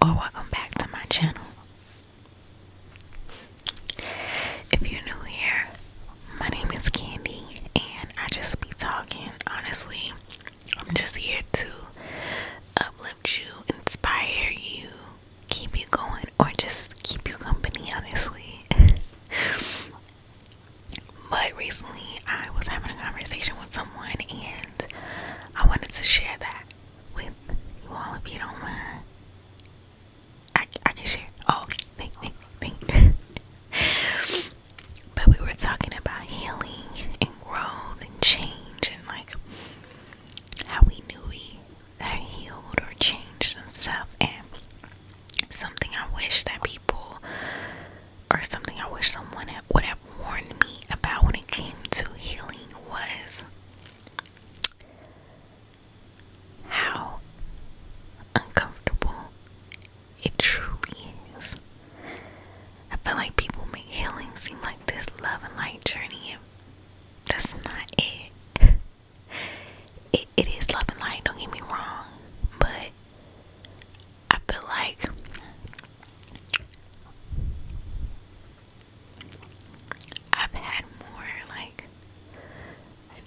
or welcome back to my channel. If you're new here, my name is Candi and I just be talking. Honestly, I'm just here to uplift you, inspire you, keep you going, or just keep you company, honestly. But recently I was having a conversation with someone and I wanted to share that with you all if you don't mind. I can share. Oh, okay. Thank. But we were talking about healing and growth and change and like how we knew we had healed or changed and stuff. And something I wish that people, or something I wish someone would have warned me about when it came to healing was how uncomfortable it truly is. I feel like people make healing seem like this love and light journey, and that's not it. It is love and light, don't get me wrong, but I feel like I've had more like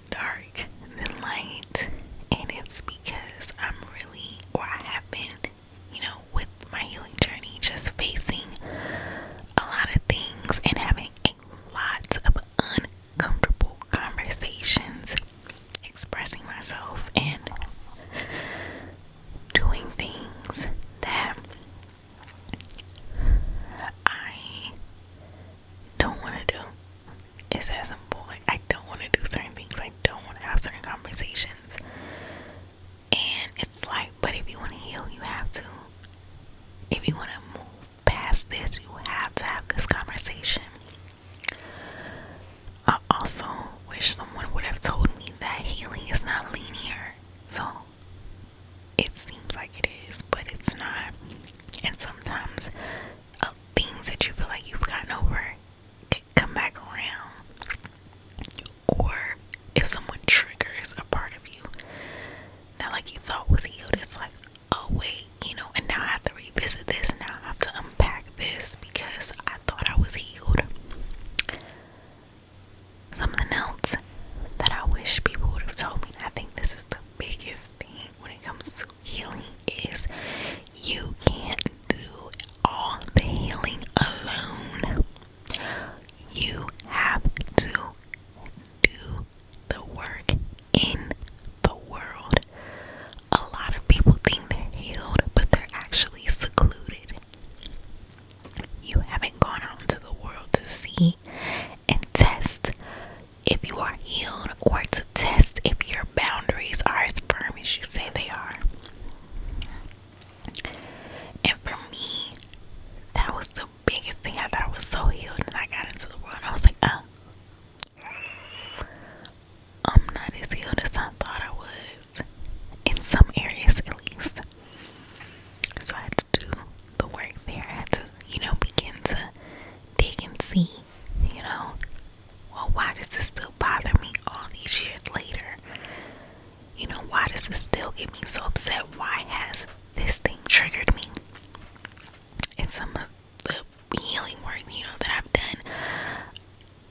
dark than light, and it's because I'm really, or I have been, with my healing journey, just facing a lot of things and having a lot of uncomfortable conversations, expressing myself and doing things that I don't want to do. It's that simple. Like, I don't want to do certain things. I don't want to have certain conversations. And it's like, but if you want to heal, you have to. If you want to move past this, you have to have this conversation. I also wish someone would have told me that healing is not linear. So it seems like it is, but it's not. And sometimes things that you feel like you've gotten over can come back around. Or if someone triggers a part of you that like you thought was healed, it's like, oh wait, and now I have to revisit this, now I have to unpack this because I thought I was healed. Something else that I wish people would have told me, and I think this is the biggest thing when it comes to healing, is you can't do all the healing alone. You have to do the work in the world. A lot of people think they're healed, but they're actually secluded. You haven't gone out into the world to see and test if you are healed, or to test if your boundaries are as firm as you say they are. And for me, that was the biggest thing. I thought I was so healed, and I got into the world and I was like, I'm not as healed as I thought I was, in some areas at least. So I had to do the work there. I had to, begin to dig and see, well, why does this still bother me all these years later? Why does this still get me so upset? Why has this thing triggered me? And some of the healing work, that I've done,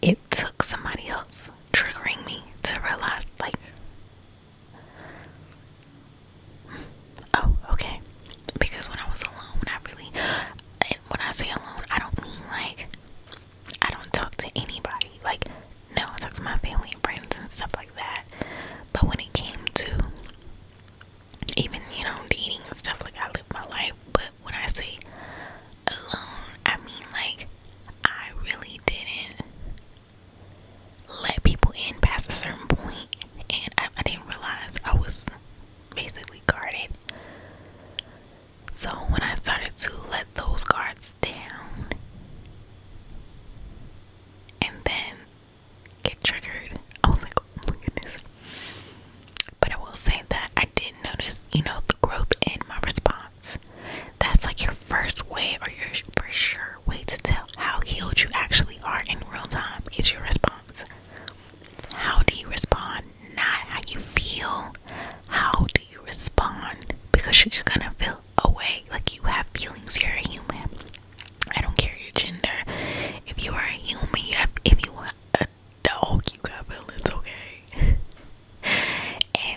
it took somebody else triggering me to realize, like, oh, okay. Because when I was alone, and when I say alone, I don't mean like I don't talk to anybody. Like, no, I talk to my family and friends and stuff like that. But when it came to even, dating and stuff, like, I lived my life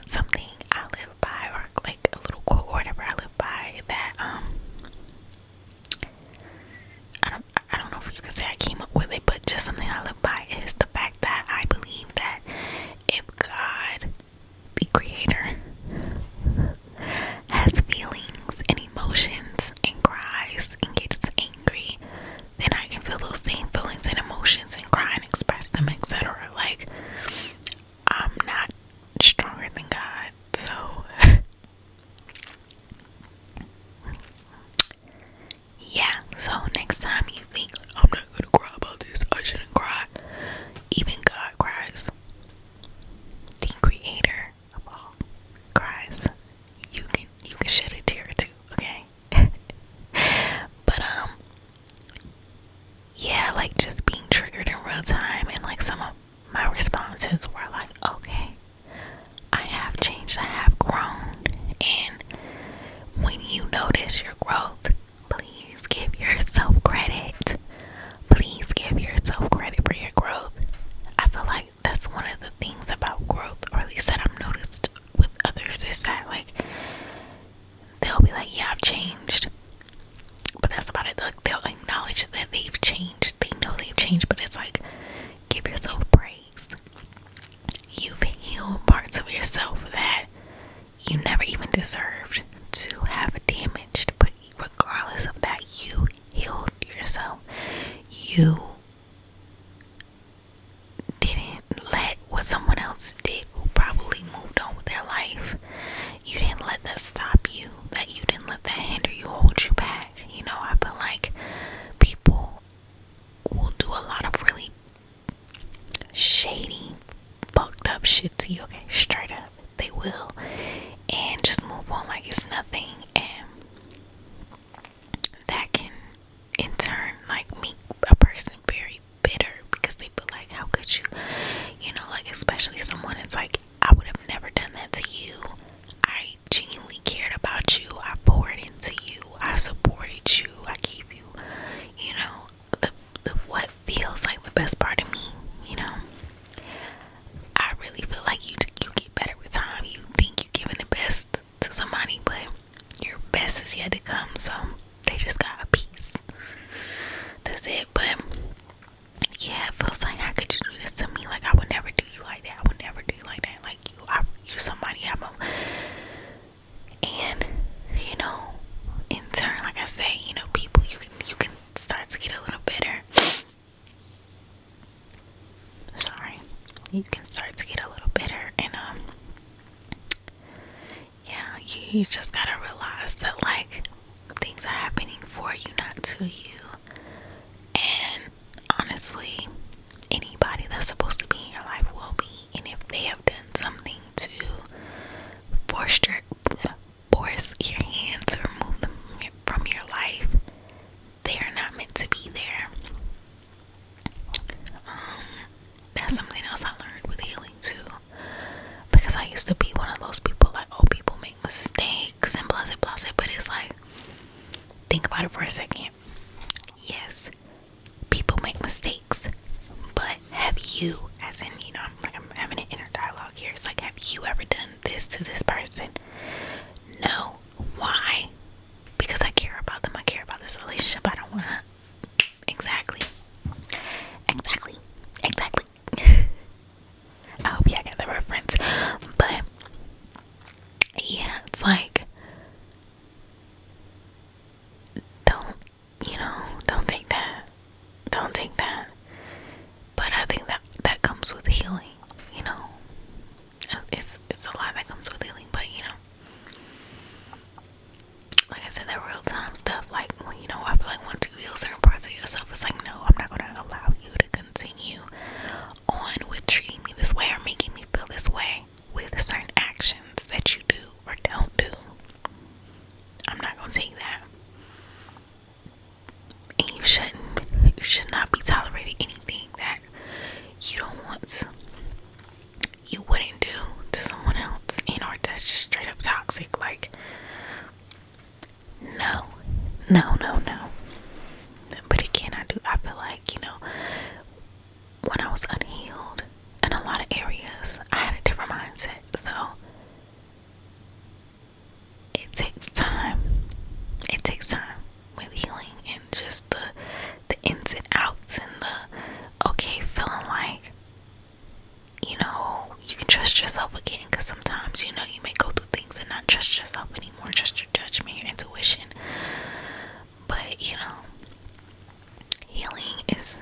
something I live by, or like a little quote or whatever I live by, that I don't know if you can say I came up with it, but just something I live by is the fact that I believe that if God, the creator, has feelings and emotions and cries and gets angry, then I can feel those same feelings and emotions and cry and express them, etc. Like, I'm not stronger than God, so yeah. So next time you think, I'm not gonna cry about this, I shouldn't cry, even God cries. The creator of all cries. You can shed a tear too, okay? But yeah, like just being triggered in real time, and like some of my responses were like, okay, I have changed, I have grown. And when you notice your growth, please give yourself credit. Please give yourself credit for your growth. I feel like that's one of the things about growth, or at least that I've noticed with others, is that like they'll be like, yeah, I've changed, but that's about it. Like, they'll acknowledge that they've changed, they know they've changed, but it's like, give yourself praise. You've healed parts of yourself that you never even deserved to have damaged, but regardless of that, you healed yourself. You didn't let what someone else did, who probably moved on with their life, you didn't let that stop you, that you didn't let that hinder you, hold you back. You know, I feel like people will do a lot of really shady, fucked up shit to you, okay, straight up, they will, and just move on like it's nothing, and that can in turn like make a person very bitter, because they feel like, how could you, you know, like, especially someone that's like, I would have never done that to you, I genuinely cared about you, I poured into you, I supported you, I gave you, you know, the what feels like the best part of me, you know. I really feel like you get better with time. You think you're giving the best to somebody, but your best is yet to come, so they just got a piece. That's it. But yeah, it feels like, how could you do this to me? Like, I would never do you like that. I would never do you like that. Like, you somebody I'm a, and you know, in turn, like I say, you know, people, you can start to get a little bitter. Sorry, you can start to get a little bitter, and yeah, you just gotta realize that like things are happening for you, not to you. And honestly, anybody that's supposed to be in your life will be. And if they have done something to force your hand to remove them from your life, they are not meant to be there. That's something else I learned with healing too, because I used to be one of those people like, oh, people make mistakes and blah blah blah, but it's like, think about it for a second. Yes, people make mistakes, but have you, as in, you know, I'm having an inner dialogue here, it's like, have you ever done this to this person? No. Why? Because I care about them, I care about this relationship, I don't want to. Exactly. I hope y'all got the reference. But yeah, it's like, don't take that. But I think that comes with healing, you know. It's a lot that comes with healing, but you know, like I said, that real time stuff, like, when, you know, I feel like once you heal certain parts of yourself, it's like, no, I'm not gonna allow you to continue on with treating me this way or making me feel this way with certain actions that you do or don't do. I'm not gonna take that. And you should not be tolerating anything that you don't want, you wouldn't do to someone else, and or that's just straight up toxic. Like, no. But again, I feel like, you know, when I was unhealed in a lot of areas, I had a different mindset. So sometimes, you know, you may go through things and not trust yourself anymore, trust your judgment, your intuition. But, you know, healing is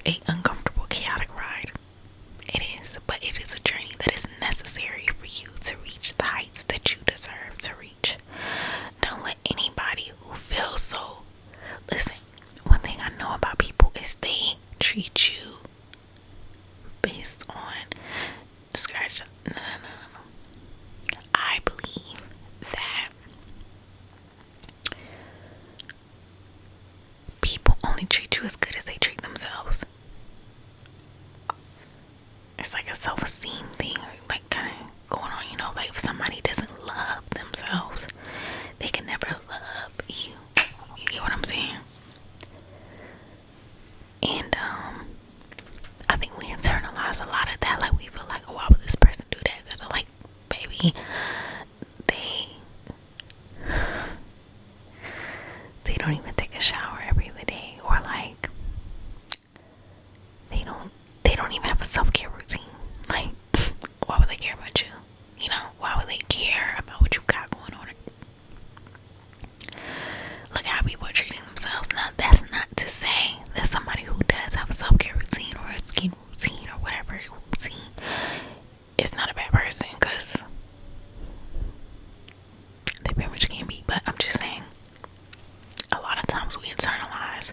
a uncomfortable, chaotic ride. It is, but it is a journey that is necessary for you to reach the heights that you deserve to reach. Don't let anybody who feels so. Listen, one thing I know about people is they treat you based on scratch. No. I believe that people only treat you as good as they treat themselves. It's like a self-esteem thing, like kind of going on, you know, like if somebody doesn't love themselves, they can never love you. You get what I'm saying? And I think we internalize a lot of that. Like we feel like, oh, why would this person do that? They're like, baby, they don't even take a shower every other day, or like they don't even have a self-care routine. Like, why would they care about you? You know, why would they care about what you got going on? Look how people are treating themselves. Now, that's not to say that somebody who does have a self-care routine or a skin routine or whatever routine is not a bad person, because they very much can be. But I'm just saying, a lot of times we internalize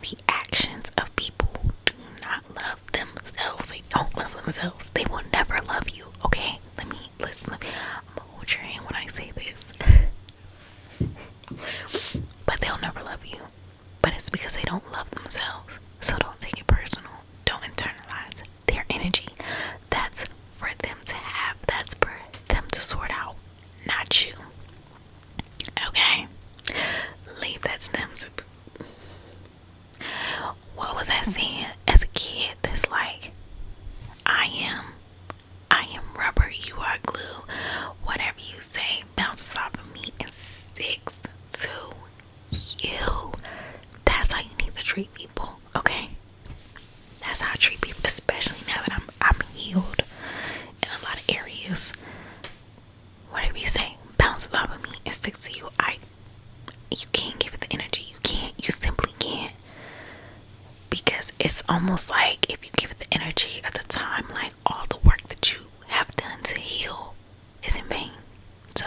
the actions of people who do not love themselves. They don't love themselves. They will never love you. Okay? Listen. I'm gonna hold your hand when I say this. But they'll never love you. But it's because they don't love themselves. So don't take it personal. Don't internalize their energy. That's for them to have. That's for them to sort out, not you. Okay? Leave that to them. What was I saying as a kid? That's like, I am rubber, you are glue. Whatever you say bounces off of me and sticks to you. That's how you need to treat people, okay? That's how I treat people, especially now that I'm healed in a lot of areas. Whatever you say bounces off of me and sticks to you. You can't give it the energy. You simply can't. Because it's almost like if you give it the energy at the time, like all the work that you have done to heal is in vain. So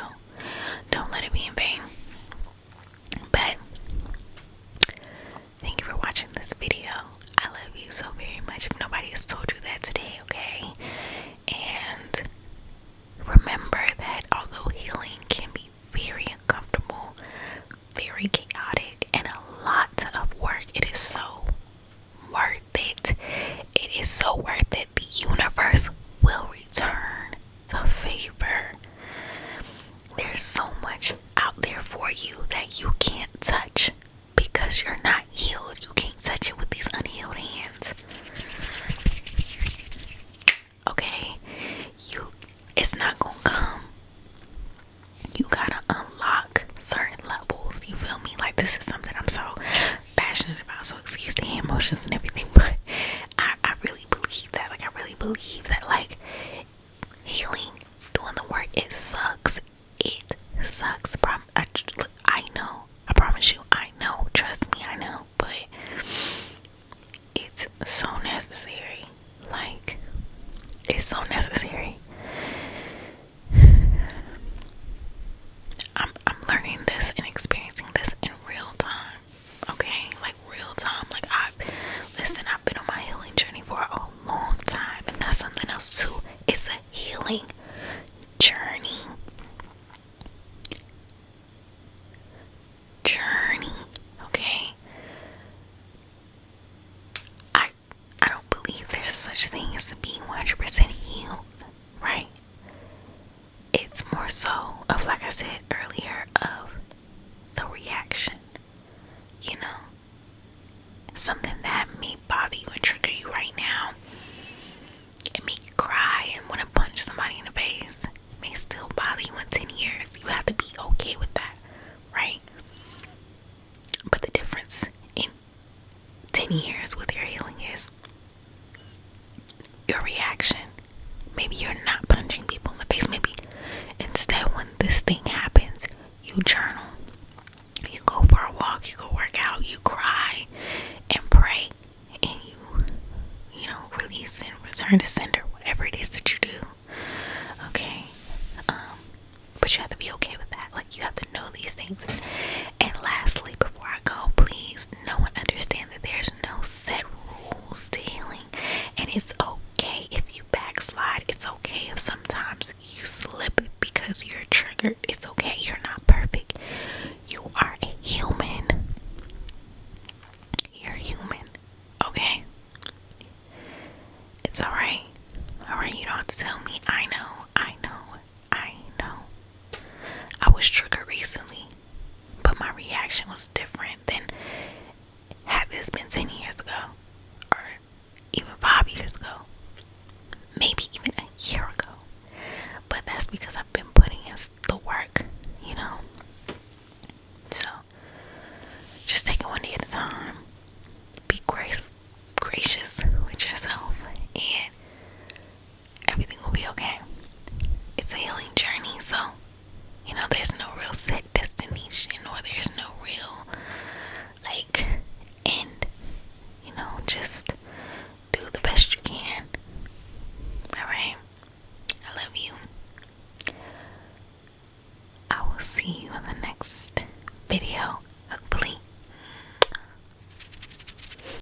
don't let it be in vain. But thank you for watching this video. I love you so very much. If nobody has told you that today, okay? And remember that although healing can be very uncomfortable, very chaotic, and a lot of work, it is so worth it. It is so worth it. The universe will return the favor. There's so much out there for you that you can't touch because you're not healed. You can't touch it with these unhealed hands. Okay? It's not gonna come. You gotta unlock certain levels. You feel me? Like, this is something I'm so passionate about. So excuse the hand motions and everything, but I really believe that. Like, I really believe that, like, healing, doing the work, it sucks. It sucks. I know. I promise you. I know. Trust me, I know. But it's so necessary. Like, it's so necessary. I'm learning this and experiencing this in real time. Okay? Like, real time. Like, I've been on my healing journey for a long time. And that's something else too. It's a healing journey. Okay? I don't believe there's such thing as being 100% healed. Right? It's more so of, like I said earlier, of the reaction. You know? Something that may bother you and trigger you right now. It may you cry and want to punch somebody in the face. It may still bother you in 10 years. You have to be okay with that. Right? But the difference in 10 years with your healing is your reaction. Maybe you're not punching people in the face. Maybe this thing happens, you journal, you go for a walk, you go work out, you cry and pray, and you know, release and return to sender, whatever it is that you do. Okay. But you have to be okay with that. Like, you have to know these things. And lastly, before I go, please know and understand that there's no set rules to healing. And it's okay if you backslide. It's okay if sometimes you slip because you're triggered. It's okay. You're not perfect. You are a human. You're human. Okay? It's alright. Alright, you don't have to tell me. I know. I was triggered recently, but my reaction was different than had this been 10 years ago, or even 5 years ago, maybe even a year ago. But that's because I've been putting in the work, you know. So just take it one day at a time. Be gracious with yourself, and everything will be okay. It's a healing journey, so you know, there's no real set destination, or there's no real like end. You know, just do the best you can. Alright? I love you. I will see you in the next video. Hopefully